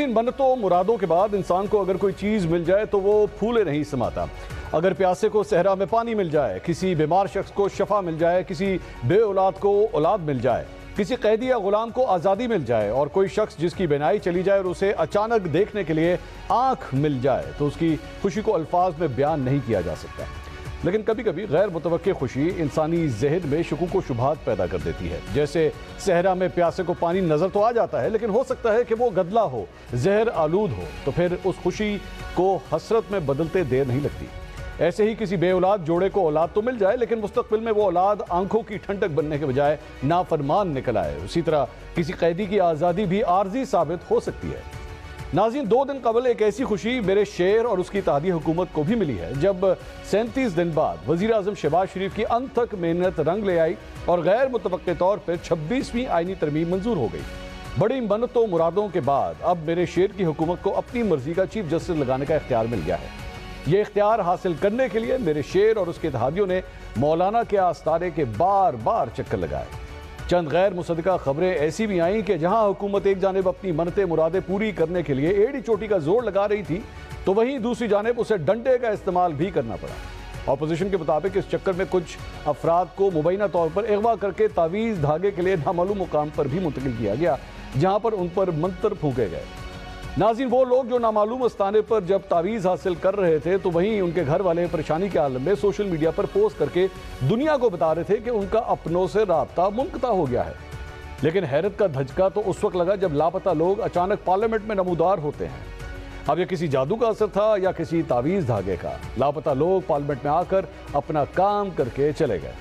इन मन्नतों मुरादों के बाद इंसान को अगर कोई चीज़ मिल जाए तो वो फूले नहीं समाता। अगर प्यासे को सहरा में पानी मिल जाए, किसी बीमार शख्स को शफा मिल जाए, किसी बे औलाद को औलाद मिल जाए, किसी कैदी या गुलाम को आज़ादी मिल जाए और कोई शख्स जिसकी बिनाई चली जाए और उसे अचानक देखने के लिए आँख मिल जाए तो उसकी खुशी को अल्फाज में बयान नहीं किया जा सकता। लेकिन कभी कभी गैर मुतवक्के खुशी इंसानी ज़हन में शुकूक व शुबहात पैदा कर देती है। जैसे सहरा में प्यासे को पानी नज़र तो आ जाता है, लेकिन हो सकता है कि वो गदला हो, जहर आलूद हो, तो फिर उस खुशी को हसरत में बदलते देर नहीं लगती। ऐसे ही किसी बे औलाद जोड़े को औलाद तो मिल जाए, लेकिन मुस्तकबिल में वो औलाद आंखों की ठंडक बनने के बजाय नाफरमान निकल आए। उसी तरह किसी कैदी की आज़ादी भी आर्जी साबित हो सकती है। नाज़रीन, 2 दिन कबल एक ऐसी खुशी मेरे शेर और उसकी इत्तेहादी हुकूमत को भी मिली है जब 37 दिन बाद वज़ीर आज़म शहबाज शरीफ की अनथक मेहनत रंग ले आई और गैर मुतवक्के तौर पर 26वीं आईनी तरमीम मंजूर हो गई। बड़ी मन्नतों मुरादों के बाद अब मेरे शेर की हुकूमत को अपनी मर्जी का चीफ जस्टिस लगाने का इख्तियार मिल गया है। ये इख्तियार हासिल करने के लिए मेरे शेर और उसके इत्तेहादियों ने मौलाना के आस्ताने के बार बार चक्कर लगाए। चंद गैर मुसद्दका खबरें ऐसी भी आईं कि जहां हुकूमत एक जानिब अपनी मन्नतें मुरादें पूरी करने के लिए एड़ी चोटी का जोर लगा रही थी, तो वहीं दूसरी जानिब उसे डंडे का इस्तेमाल भी करना पड़ा। ऑपोजिशन के मुताबिक इस चक्कर में कुछ अफराद को मुबैना तौर पर अगवा करके तावीज़ धागे के लिए नामालूम मुकाम पर भी मुंतकिल किया गया, जहां पर उन पर मंत्र फूंके गए। नाज़रीन, वो लोग जो नामालूम आस्थाने पर जब तावीज़ हासिल कर रहे थे तो वहीं उनके घर वाले परेशानी के आलम में सोशल मीडिया पर पोस्ट करके दुनिया को बता रहे थे कि उनका अपनों से राब्ता मुनक़ता हो गया है। लेकिन हैरत का धचका तो उस वक्त लगा जब लापता लोग अचानक पार्लियामेंट में नमूदार होते हैं। अब यह किसी जादू का असर था या किसी तावीज़ धागे का, लापता लोग पार्लियामेंट में आकर अपना काम करके चले गए।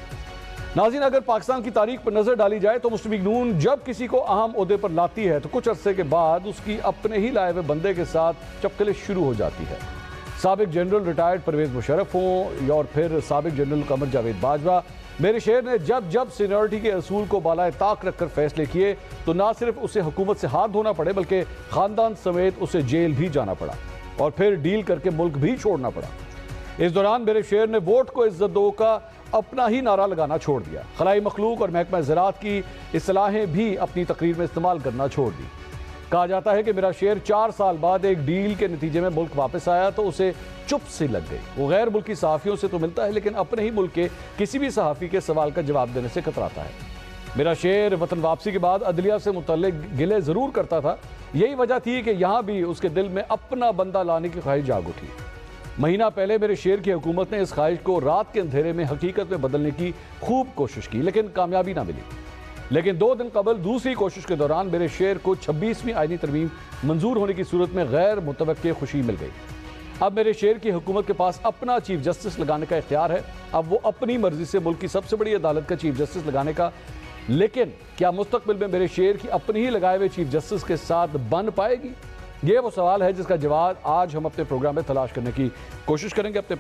नाज़रीन, अगर पाकिस्तान की तारीख पर नजर डाली जाए तो मुस्लिम लीग नून जब किसी को अहम ओहदे पर लाती है तो कुछ अरसे के बाद उसकी अपने ही लाए हुए बंदे के साथ चपकले शुरू हो जाती है। साबिक जनरल रिटायर्ड परवेज मुशर्रफ हों और फिर साबिक जनरल कमर जावेद बाजवा, मेरे शेर ने जब जब सीनियरिटी के असूल को बालाए ताक रखकर फैसले किए तो ना सिर्फ उसे हुकूमत से हाथ धोना पड़े बल्कि खानदान समेत उसे जेल भी जाना पड़ा और फिर डील करके मुल्क भी छोड़ना पड़ा। इस दौरान मेरे शेर ने वोट को इज्जत दो का अपना ही नारा लगाना छोड़ दिया। खलाई मखलूक और महकमा ज़राअत की इस्लाहें भी अपनी तकरीर में इस्तेमाल करना छोड़ दी। कहा जाता है कि मेरा शेर 4 साल बाद एक डील के नतीजे में मुल्क वापस आया तो उसे चुप सी लग गई। वो गैर मुल्की सहाफ़ियों से तो मिलता है, लेकिन अपने ही मुल्क के किसी भी सहाफ़ी के सवाल का जवाब देने से कतराता है। मेरा शेर वतन वापसी के बाद अदलिया से मुतल्लिक गिले ज़रूर करता था। यही वजह थी कि यहाँ भी उसके दिल में अपना बंदा लाने की ख्वाहिश जाग उठी। महीना पहले मेरे शेर की हुकूमत ने इस ख्वाहिश को रात के अंधेरे में हकीकत में बदलने की खूब कोशिश की, लेकिन कामयाबी ना मिली। लेकिन 2 दिन कबल दूसरी कोशिश के दौरान मेरे शेर को 26वीं आईनी तरमीम मंजूर होने की सूरत में गैर मुतवक्के खुशी मिल गई। अब मेरे शेर की हुकूमत के पास अपना चीफ जस्टिस लगाने का इख्तियार है। अब वो अपनी मर्जी से मुल्क की सबसे बड़ी अदालत का चीफ जस्टिस लगाने का, लेकिन क्या मुस्तकबिल में मेरे शेर की अपनी ही लगाए हुए चीफ जस्टिस के साथ बन पाएगी? ये वो सवाल है जिसका जवाब आज हम अपने प्रोग्राम में तलाश करने की कोशिश करेंगे। अपने